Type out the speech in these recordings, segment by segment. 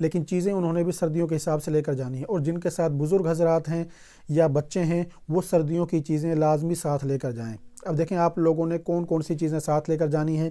لیکن چیزیں انہوں نے بھی سردیوں کے حساب سے لے کر جانی ہے، اور جن کے ساتھ بزرگ حضرات ہیں یا بچے ہیں وہ سردیوں کی چیزیں لازمی ساتھ لے کر جائیں۔ اب دیکھیں آپ لوگوں نے کون کون سی چیزیں ساتھ لے کر جانی ہیں۔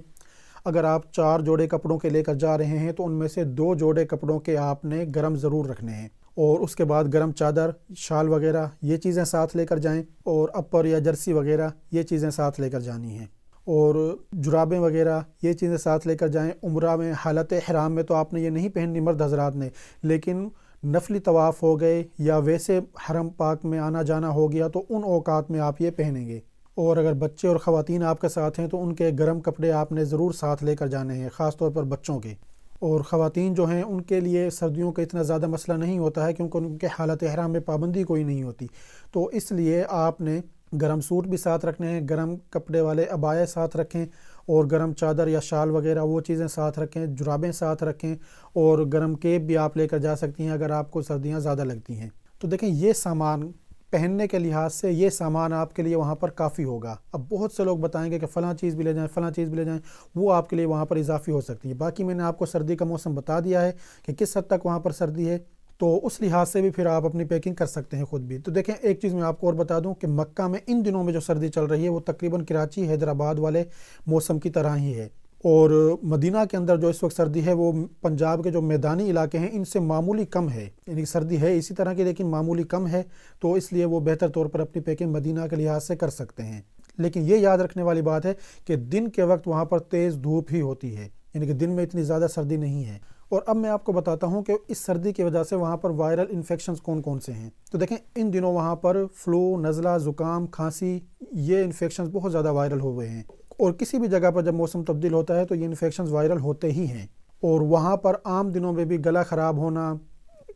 اگر آپ 4 جوڑے کپڑوں کے لے کر جا رہے ہیں تو ان میں سے 2 جوڑے کپڑوں کے آپ نے گرم ضرور رکھنے ہیں، اور اس کے بعد گرم چادر، شال وغیرہ یہ چیزیں ساتھ لے کر جائیں، اور اپر یا جرسی وغیرہ یہ چیزیں ساتھ لے کر جانی ہیں، اور جرابیں وغیرہ یہ چیزیں ساتھ لے کر جائیں۔ عمرہ میں حالت احرام میں تو آپ نے یہ نہیں پہننی مرد حضرات نے، لیکن نفلی طواف ہو گئے یا ویسے حرم پاک میں آنا جانا ہو گیا تو ان اوقات میں آپ یہ پہنیں گے۔ اور اگر بچے اور خواتین آپ کے ساتھ ہیں تو ان کے گرم کپڑے آپ نے ضرور ساتھ لے کر جانے ہیں، خاص طور پر بچوں کے۔ اور خواتین جو ہیں ان کے لیے سردیوں کا اتنا زیادہ مسئلہ نہیں ہوتا ہے، کیونکہ ان کے حالت احرام میں پابندی کوئی نہیں ہوتی، تو اس لیے آپ نے گرم سوٹ بھی ساتھ رکھنے ہیں، گرم کپڑے والے عبائے ساتھ رکھیں، اور گرم چادر یا شال وغیرہ وہ چیزیں ساتھ رکھیں، جرابیں ساتھ رکھیں، اور گرم کیپ بھی آپ لے کر جا سکتی ہیں اگر آپ کو سردیاں زیادہ لگتی ہیں۔ تو دیکھیں یہ سامان پہننے کے لحاظ سے یہ سامان آپ کے لیے وہاں پر کافی ہوگا۔ اب بہت سے لوگ بتائیں گے کہ فلاں چیز بھی لے جائیں، فلاں چیز بھی لے جائیں، وہ آپ کے لیے وہاں پر اضافی ہو سکتی ہے۔ باقی میں نے آپ کو سردی کا موسم بتا دیا ہے کہ کس حد تک وہاں پر سردی ہے، تو اس لحاظ سے بھی پھر آپ اپنی پیکنگ کر سکتے ہیں خود بھی۔ تو دیکھیں ایک چیز میں آپ کو اور بتا دوں کہ مکہ میں ان دنوں میں جو سردی چل رہی ہے وہ تقریباً کراچی حیدرآباد والے موسم کی طرح ہی ہے، اور مدینہ کے اندر جو اس وقت سردی ہے وہ پنجاب کے جو میدانی علاقے ہیں ان سے معمولی کم ہے، یعنی سردی ہے اسی طرح کی لیکن معمولی کم ہے، تو اس لیے وہ بہتر طور پر اپنی پیکنگ مدینہ کے لحاظ سے کر سکتے ہیں۔ لیکن یہ یاد رکھنے والی بات ہے کہ دن کے وقت وہاں پر تیز دھوپ ہی ہوتی ہے، یعنی کہ دن میں اتنی زیادہ سردی نہیں ہے۔ اور اب میں آپ کو بتاتا ہوں کہ اس سردی کی وجہ سے وہاں پر وائرل انفیکشنز کون کون سے ہیں۔ تو دیکھیں ان دنوں وہاں پر فلو، نزلہ، زکام، کھانسی یہ انفیکشنز بہت زیادہ وائرل ہوئے ہیں، اور کسی بھی جگہ پر جب موسم تبدیل ہوتا ہے تو یہ انفیکشنز وائرل ہوتے ہی ہیں، اور وہاں پر عام دنوں میں بھی گلا خراب ہونا،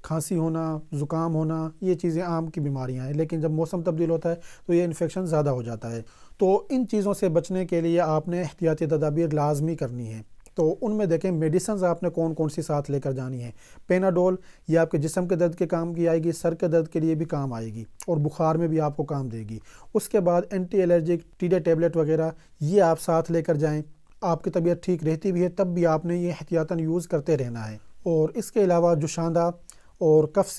کھانسی ہونا، زکام ہونا یہ چیزیں عام کی بیماریاں ہیں، لیکن جب موسم تبدیل ہوتا ہے تو یہ انفیکشن زیادہ ہو جاتا ہے۔ تو ان چیزوں سے بچنے کے لیے آپ نے احتیاطی تدابیر لازمی کرنی ہے۔ تو ان میں دیکھیں میڈیسنز آپ نے کون کون سی ساتھ لے کر جانی ہے۔ پیناڈول یہ آپ کے جسم کے درد کے کام کی آئے گی، سر کے درد کے لیے بھی کام آئے گی، اور بخار میں بھی آپ کو کام دے گی۔ اس کے بعد اینٹی الرجک ٹیڈے ٹیبلٹ وغیرہ یہ آپ ساتھ لے کر جائیں۔ آپ کی طبیعت ٹھیک رہتی بھی ہے تب بھی آپ نے یہ احتیاطاً یوز کرتے رہنا ہے۔ اور اس کے علاوہ جوشاندہ اور کف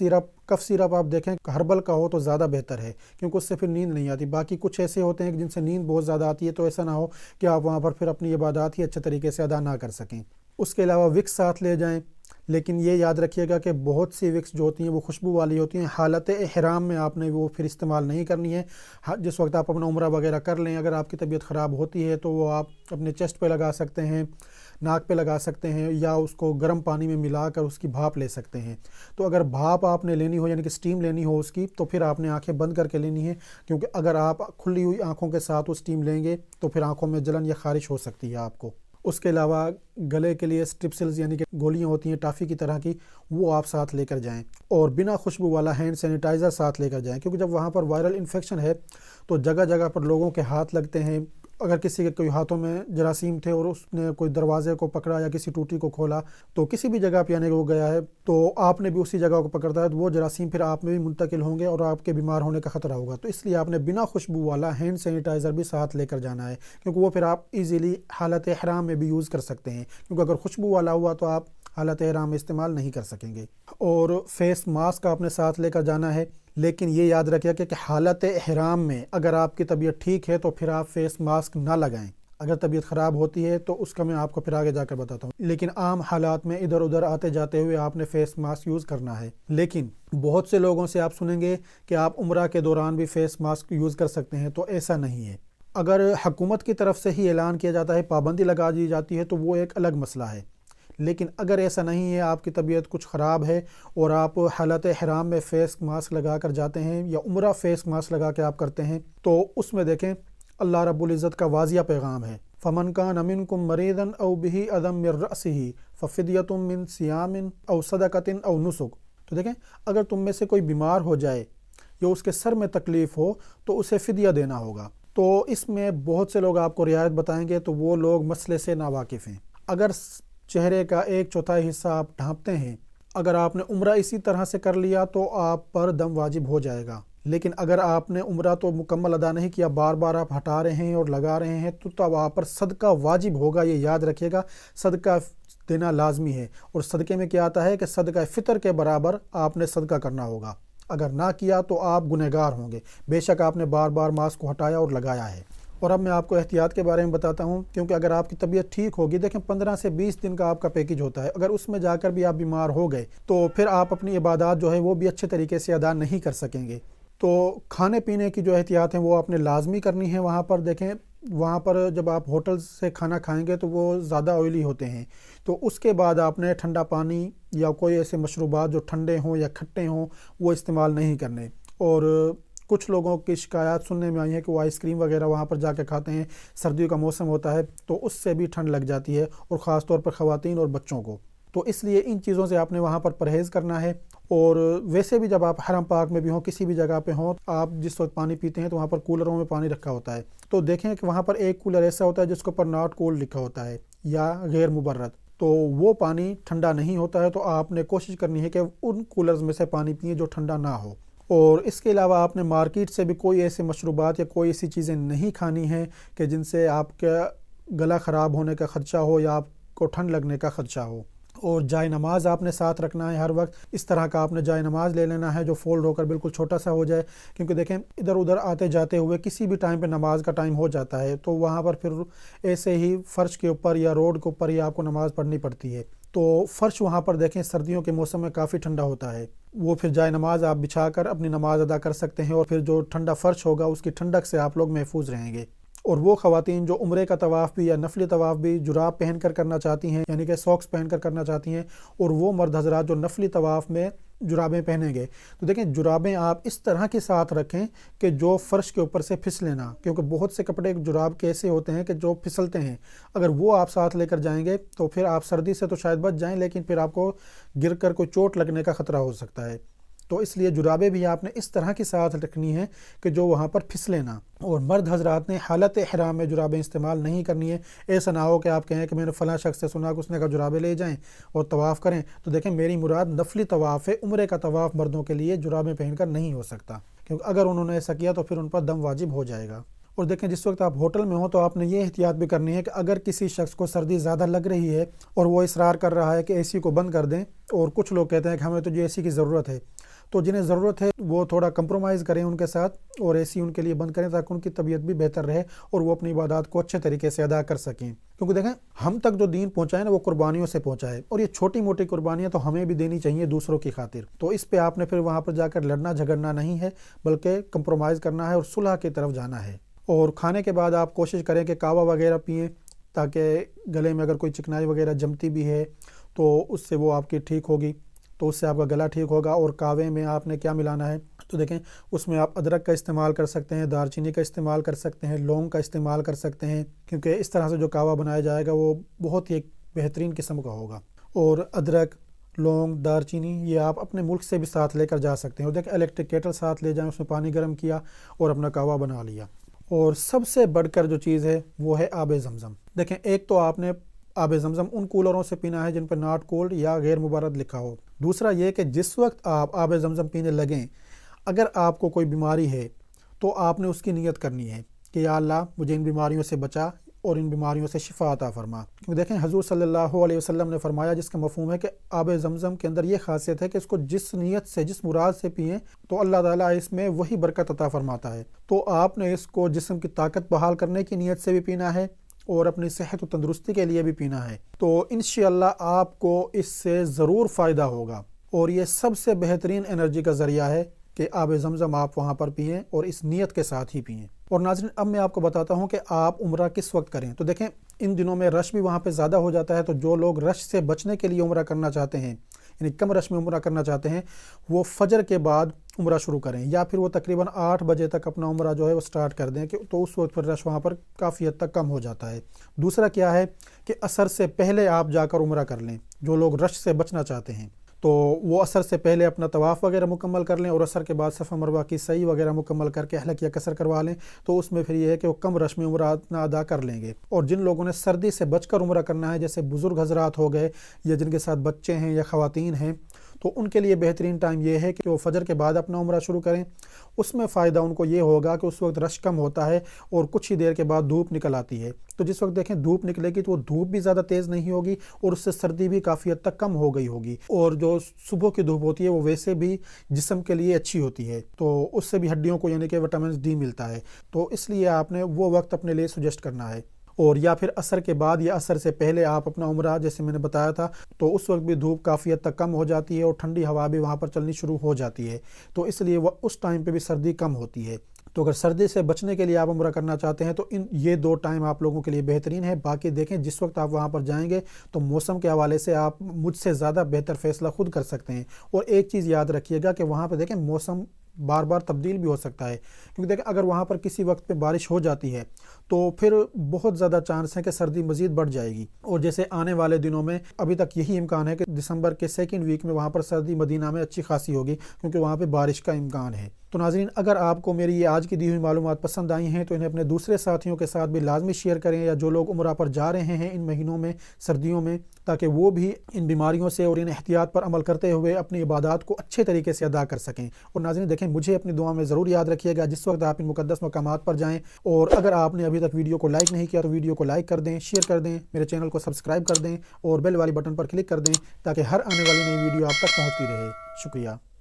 سیرپ آپ دیکھیں ہربل کا ہو تو زیادہ بہتر ہے، کیونکہ اس سے پھر نیند نہیں آتی۔ باقی کچھ ایسے ہوتے ہیں جن سے نیند بہت زیادہ آتی ہے، تو ایسا نہ ہو کہ آپ وہاں پر پھر اپنی عبادات ہی اچھے طریقے سے ادا نہ کر سکیں۔ اس کے علاوہ وکس ساتھ لے جائیں، لیکن یہ یاد رکھیے گا کہ بہت سی وکس جو ہوتی ہیں وہ خوشبو والی ہوتی ہیں، حالت احرام میں آپ نے وہ پھر استعمال نہیں کرنی ہے۔ جس وقت آپ اپنا عمرہ وغیرہ کر لیں، اگر آپ کی طبیعت خراب ہوتی ہے تو وہ آپ اپنے چیسٹ پہ لگا سکتے ہیں، ناک پہ لگا سکتے ہیں، یا اس کو گرم پانی میں ملا کر اس کی بھاپ لے سکتے ہیں۔ تو اگر بھاپ آپ نے لینی ہو یعنی کہ سٹیم لینی ہو اس کی، تو پھر آپ نے آنکھیں بند کر کے لینی ہے، کیونکہ اگر آپ کھلی ہوئی آنکھوں کے ساتھ وہ سٹیم لیں گے تو پھر آنکھوں میں جلن یا خارش ہو سکتی ہے آپ کو۔ اس کے علاوہ گلے کے لیے سٹرپسلز یعنی کہ گولیاں ہوتی ہیں ٹافی کی طرح کی، وہ آپ ساتھ لے کر جائیں، اور بنا خوشبو والا ہینڈ سینیٹائزر ساتھ لے کر جائیں، کیونکہ جب وہاں پر وائرل انفیکشن ہے تو جگہ جگہ پر لوگوں کے ہاتھ لگتے ہیں۔ اگر کسی کے کوئی ہاتھوں میں جراثیم تھے اور اس نے کوئی دروازے کو پکڑا یا کسی ٹوٹی کو کھولا تو کسی بھی جگہ پہ آنے کو گیا ہے تو آپ نے بھی اسی جگہ کو پکڑتا ہے تو وہ جراثیم پھر آپ میں بھی منتقل ہوں گے اور آپ کے بیمار ہونے کا خطرہ ہوگا۔ تو اس لیے آپ نے بنا خوشبو والا ہینڈ سینیٹائزر بھی ساتھ لے کر جانا ہے، کیونکہ وہ پھر آپ ایزیلی حالت احرام میں بھی یوز کر سکتے ہیں، کیونکہ اگر خوشبو والا ہوا تو آپ حالت احرام میں استعمال نہیں کر سکیں گے۔ اور فیس ماسک آپ نے ساتھ لے کر جانا ہے، لیکن یہ یاد رکھیے کہ حالت احرام میں اگر آپ کی طبیعت ٹھیک ہے تو پھر آپ فیس ماسک نہ لگائیں۔ اگر طبیعت خراب ہوتی ہے تو اس کا میں آپ کو پھر آگے جا کر بتاتا ہوں، لیکن عام حالات میں ادھر ادھر آتے جاتے ہوئے آپ نے فیس ماسک یوز کرنا ہے۔ لیکن بہت سے لوگوں سے آپ سنیں گے کہ آپ عمرہ کے دوران بھی فیس ماسک یوز کر سکتے ہیں، تو ایسا نہیں ہے۔ اگر حکومت کی طرف سے ہی اعلان کیا جاتا ہے، پابندی لگا دی جاتی ہے تو وہ ایک الگ مسئلہ ہے، لیکن اگر ایسا نہیں ہے، آپ کی طبیعت کچھ خراب ہے اور آپ حالت احرام میں فیس ماسک لگا کر جاتے ہیں یا عمرہ فیس ماسک لگا کے آپ کرتے ہیں، تو اس میں دیکھیں اللہ رب العزت کا واضح پیغام ہے، فَمَنْ كَانَ مِنْكُمْ مَرِيضًا أَوْ بِهِ أَذًى مِّن رَأْسِهِ فَفِدْيَةٌ مِّن صِيَامٍ أَوْ صَدَقَةٍ أَوْ نُسُكٍ۔ تو دیکھیں اگر تم میں سے کوئی بیمار ہو جائے یا اس کے سر میں تکلیف ہو تو اسے فدیہ دینا ہوگا۔ تو اس میں بہت سے لوگ آپ کو رعایت بتائیں گے تو وہ لوگ مسئلے سے ناواقف ہیں۔ اگر چہرے کا 1/4 حصہ آپ ڈھانپتے ہیں، اگر آپ نے عمرہ اسی طرح سے کر لیا تو آپ پر دم واجب ہو جائے گا، لیکن اگر آپ نے عمرہ تو مکمل ادا نہیں کیا، بار بار آپ ہٹا رہے ہیں اور لگا رہے ہیں، تو اب آپ پر صدقہ واجب ہوگا۔ یہ یاد رکھیے گا، صدقہ دینا لازمی ہے۔ اور صدقے میں کیا آتا ہے کہ صدقہ فطر کے برابر آپ نے صدقہ کرنا ہوگا، اگر نہ کیا تو آپ گنہگار ہوں گے، بے شک آپ نے بار بار ماسک کو ہٹایا اور لگایا ہے۔ اور اب میں آپ کو احتیاط کے بارے میں بتاتا ہوں، کیونکہ اگر آپ کی طبیعت ٹھیک ہوگی، دیکھیں 15 سے 20 دن کا آپ کا پیکج ہوتا ہے، اگر اس میں جا کر بھی آپ بیمار ہو گئے تو پھر آپ اپنی عبادات جو ہے وہ بھی اچھے طریقے سے ادا نہیں کر سکیں گے۔ تو کھانے پینے کی جو احتیاط ہیں وہ آپ نے لازمی کرنی ہے۔ وہاں پر دیکھیں، وہاں پر جب آپ ہوٹل سے کھانا کھائیں گے تو وہ زیادہ آئلی ہوتے ہیں، تو اس کے بعد آپ نے ٹھنڈا پانی یا کوئی ایسے مشروبات جو ٹھنڈے ہوں یا کھٹے ہوں وہ استعمال نہیں کرنے۔ اور کچھ لوگوں کی شکایات سننے میں آئی ہے کہ وہ آئس کریم وغیرہ وہاں پر جا کے کھاتے ہیں، سردیوں کا موسم ہوتا ہے تو اس سے بھی ٹھنڈ لگ جاتی ہے، اور خاص طور پر خواتین اور بچوں کو، تو اس لیے ان چیزوں سے آپ نے وہاں پر پرہیز کرنا ہے۔ اور ویسے بھی جب آپ حرم پاک میں بھی ہوں، کسی بھی جگہ پہ ہوں، آپ جس وقت پانی پیتے ہیں تو وہاں پر کولروں میں پانی رکھا ہوتا ہے، تو دیکھیں کہ وہاں پر ایک کولر ایسا ہوتا ہے جس کے اوپر ناٹ کولڈ لکھا ہوتا ہے یا غیر مبرد، تو وہ پانی ٹھنڈا نہیں ہوتا ہے، تو آپ نے کوشش کرنی ہے کہ ان کولرز میں سے پانی پئیں جو ٹھنڈا نہ ہو۔ اور اس کے علاوہ آپ نے مارکیٹ سے بھی کوئی ایسے مشروبات یا کوئی ایسی چیزیں نہیں کھانی ہیں کہ جن سے آپ کا گلا خراب ہونے کا خدشہ ہو یا آپ کو ٹھنڈ لگنے کا خدشہ ہو۔ اور جائے نماز آپ نے ساتھ رکھنا ہے ہر وقت، اس طرح کا آپ نے جائے نماز لے لینا ہے جو فولڈ ہو کر بالکل چھوٹا سا ہو جائے، کیونکہ دیکھیں ادھر ادھر آتے جاتے ہوئے کسی بھی ٹائم پہ نماز کا ٹائم ہو جاتا ہے، تو وہاں پر پھر ایسے ہی فرش کے اوپر یا روڈ کے اوپر ہی آپ کو نماز پڑھنی پڑتی ہے، تو فرش وہاں پر دیکھیں سردیوں کے موسم میں کافی ٹھنڈا ہوتا ہے، وہ پھر جائے نماز آپ بچھا کر اپنی نماز ادا کر سکتے ہیں، اور پھر جو ٹھنڈا فرش ہوگا اس کی ٹھنڈک سے آپ لوگ محفوظ رہیں گے۔ اور وہ خواتین جو عمرے کا طواف بھی یا نفلی طواف بھی جراب پہن کر کرنا چاہتی ہیں، یعنی کہ ساکس پہن کر کرنا چاہتی ہیں، اور وہ مرد حضرات جو نفلی طواف میں جرابیں پہنیں گے، تو دیکھیں جرابیں آپ اس طرح کے ساتھ رکھیں کہ جو فرش کے اوپر سے پھسلے نہ، کیونکہ بہت سے کپڑے جراب کیسے ہوتے ہیں کہ جو پھسلتے ہیں، اگر وہ آپ ساتھ لے کر جائیں گے تو پھر آپ سردی سے تو شاید بچ جائیں، لیکن پھر آپ کو گر کر کوئی چوٹ لگنے کا خطرہ ہو سکتا ہے، تو اس لیے جرابیں بھی آپ نے اس طرح کی ساتھ رکھنی ہے کہ جو وہاں پر پھسلے نہ۔ اور مرد حضرات نے حالت احرام میں جرابیں استعمال نہیں کرنی ہے۔ ایسا نہ ہو کہ آپ کہیں کہ میں نے فلاں شخص سے سنا کہ اس نے کہا جرابیں لے جائیں اور طواف کریں، تو دیکھیں میری مراد نفلی طواف ہے، عمرے کا طواف مردوں کے لیے جرابیں پہن کر نہیں ہو سکتا، کیونکہ اگر انہوں نے ایسا کیا تو پھر ان پر دم واجب ہو جائے گا۔ اور دیکھیں جس وقت آپ ہوٹل میں ہوں تو آپ نے یہ احتیاط بھی کرنی ہے کہ اگر کسی شخص کو سردی زیادہ لگ رہی ہے اور وہ اصرار کر رہا ہے کہ اے سی کو بند کر دیں، اور کچھ لوگ کہتے ہیں کہ ہمیں تو اے سی کی ضرورت ہے، تو جنہیں ضرورت ہے وہ تھوڑا کمپرومائز کریں ان کے ساتھ اور اے سی ان کے لیے بند کریں تاکہ ان کی طبیعت بھی بہتر رہے اور وہ اپنی عبادات کو اچھے طریقے سے ادا کر سکیں، کیونکہ دیکھیں ہم تک جو دین پہنچائے نا وہ قربانیوں سے پہنچائے، اور یہ چھوٹی موٹی قربانیاں تو ہمیں بھی دینی چاہیے دوسروں کی خاطر، تو اس پہ آپ نے پھر وہاں پر جا کر لڑنا جھگڑنا نہیں ہے، بلکہ کمپرومائز کرنا ہے اور صلح کی طرف جانا ہے۔ اور کھانے کے بعد آپ کوشش کریں کہ کہوہ وغیرہ پئیں، تاکہ گلے میں اگر کوئی چکنائی وغیرہ جمتی بھی ہے تو اس سے وہ آپ کی ٹھیک ہوگی، تو اس سے آپ کا گلا ٹھیک ہوگا۔ اور کہوے میں آپ نے کیا ملانا ہے، تو دیکھیں اس میں آپ ادرک کا استعمال کر سکتے ہیں، دار چینی کا استعمال کر سکتے ہیں، لونگ کا استعمال کر سکتے ہیں، کیونکہ اس طرح سے جو کہوہ بنایا جائے گا وہ بہت ہی ایک بہترین قسم کا ہوگا۔ اور ادرک، لونگ، دار چینی یہ آپ اپنے ملک سے بھی ساتھ لے کر جا سکتے ہیں، اور دیکھیں الیکٹرک کیٹل ساتھ لے جائیں، اس میں پانی گرم کیا اور اپنا کہوہ بنا لیا۔ اور سب سے بڑھ کر جو چیز ہے وہ ہے آب زمزم۔ دیکھیں ایک تو آپ نے آب زمزم ان کولروں سے پینا ہے جن پر ناٹ کولڈ یا غیر مبرد لکھا ہو۔ دوسرا یہ کہ جس وقت آپ آب زمزم پینے لگیں، اگر آپ کو کوئی بیماری ہے تو آپ نے اس کی نیت کرنی ہے کہ یا اللہ مجھے ان بیماریوں سے بچا اور ان بیماریوں سے شفا عطا فرما، کیونکہ دیکھیں حضور صلی اللہ علیہ وسلم نے فرمایا، جس کا مفہوم ہے کہ آب زمزم کے اندر یہ خاصیت ہے کہ اس کو جس نیت سے جس مراد سے پئیں تو اللہ تعالیٰ اس میں وہی برکت عطا فرماتا ہے، تو آپ نے اس کو جسم کی طاقت بحال کرنے کی نیت سے بھی پینا ہے اور اپنی صحت و تندرستی کے لیے بھی پینا ہے، تو انشاءاللہ آپ کو اس سے ضرور فائدہ ہوگا، اور یہ سب سے بہترین انرجی کا ذریعہ ہے کہ آب زمزم آپ وہاں پر پئیں اور اس نیت کے ساتھ ہی پئیں۔ اور ناظرین اب میں آپ کو بتاتا ہوں کہ آپ عمرہ کس وقت کریں، تو دیکھیں ان دنوں میں رش بھی وہاں پہ زیادہ ہو جاتا ہے، تو جو لوگ رش سے بچنے کے لیے عمرہ کرنا چاہتے ہیں، یعنی کم رش میں عمرہ کرنا چاہتے ہیں، وہ فجر کے بعد عمرہ شروع کریں، یا پھر وہ تقریباً 8 بجے تک اپنا عمرہ جو ہے وہ سٹارٹ کر دیں، کہ تو اس وقت پھر رش وہاں پر کافی حد تک کم ہو جاتا ہے۔ دوسرا کیا ہے کہ عصر سے پہلے آپ جا کر عمرہ کر لیں، جو لوگ رش سے بچنا چاہتے ہیں تو وہ عصر سے پہلے اپنا طواف وغیرہ مکمل کر لیں، اور عصر کے بعد صفا مروہ کی سعی وغیرہ مکمل کر کے حلق یا قصر کروا لیں، تو اس میں پھر یہ ہے کہ وہ کم رش میں عمرہ اپنا ادا کر لیں گے۔ اور جن لوگوں نے سردی سے بچ کر عمرہ کرنا ہے، جیسے بزرگ حضرات ہو گئے یا جن کے ساتھ بچے ہیں یا خواتین ہیں، تو ان کے لیے بہترین ٹائم یہ ہے کہ وہ فجر کے بعد اپنا عمرہ شروع کریں۔ اس میں فائدہ ان کو یہ ہوگا کہ اس وقت رش کم ہوتا ہے اور کچھ ہی دیر کے بعد دھوپ نکل آتی ہے، تو جس وقت دیکھیں دھوپ نکلے گی تو وہ دھوپ بھی زیادہ تیز نہیں ہوگی اور اس سے سردی بھی کافی حد تک کم ہو گئی ہوگی، اور جو صبح کی دھوپ ہوتی ہے وہ ویسے بھی جسم کے لیے اچھی ہوتی ہے، تو اس سے بھی ہڈیوں کو یعنی کہ وٹامن ڈی ملتا ہے، تو اس لیے آپ نے وہ وقت اپنے لیے سجیسٹ کرنا ہے۔ اور یا پھر عصر کے بعد یا عصر سے پہلے آپ اپنا عمرہ جیسے میں نے بتایا تھا، تو اس وقت بھی دھوپ کافی حد تک کم ہو جاتی ہے اور ٹھنڈی ہوا بھی وہاں پر چلنی شروع ہو جاتی ہے، تو اس لیے وہ اس ٹائم پہ بھی سردی کم ہوتی ہے۔ تو اگر سردی سے بچنے کے لیے آپ عمرہ کرنا چاہتے ہیں تو یہ دو ٹائم آپ لوگوں کے لیے بہترین ہے۔ باقی دیکھیں جس وقت آپ وہاں پر جائیں گے تو موسم کے حوالے سے آپ مجھ سے زیادہ بہتر فیصلہ خود کر سکتے ہیں، اور ایک چیز یاد رکھیے گا کہ وہاں پہ دیکھیں موسم بار بار تبدیل بھی ہو سکتا ہے، کیونکہ دیکھیں اگر وہاں پر کسی وقت پہ بارش ہو جاتی ہے تو پھر بہت زیادہ چانس ہے کہ سردی مزید بڑھ جائے گی، اور جیسے آنے والے دنوں میں ابھی تک یہی امکان ہے کہ دسمبر کے سیکنڈ ویک میں وہاں پر سردی مدینہ میں اچھی خاصی ہوگی، کیونکہ وہاں پہ بارش کا امکان ہے۔ تو ناظرین، اگر آپ کو میری یہ آج کی دی ہوئی معلومات پسند آئی ہیں تو انہیں اپنے دوسرے ساتھیوں کے ساتھ بھی لازمی شیئر کریں، یا جو لوگ عمرہ پر جا رہے ہیں ان مہینوں میں سردیوں میں، تاکہ وہ بھی ان بیماریوں سے اور ان احتیاط پر عمل کرتے ہوئے اپنی عبادات کو اچھے طریقے سے ادا کر سکیں۔ اور ناظرین دیکھیں، مجھے اپنی دعا میں ضرور یاد رکھیے گا جس وقت آپ ان مقدس مقامات پر جائیں، اور اگر آپ نے ابھی تک ویڈیو کو لائک نہیں کیا تو ویڈیو کو لائک کر دیں، شیئر کر دیں، میرے چینل کو سبسکرائب کر دیں اور بیل والی بٹن پر کلک کر دیں تاکہ ہر آنے والی نئی ویڈیو آپ تک پہنچتی رہے۔ شکریہ۔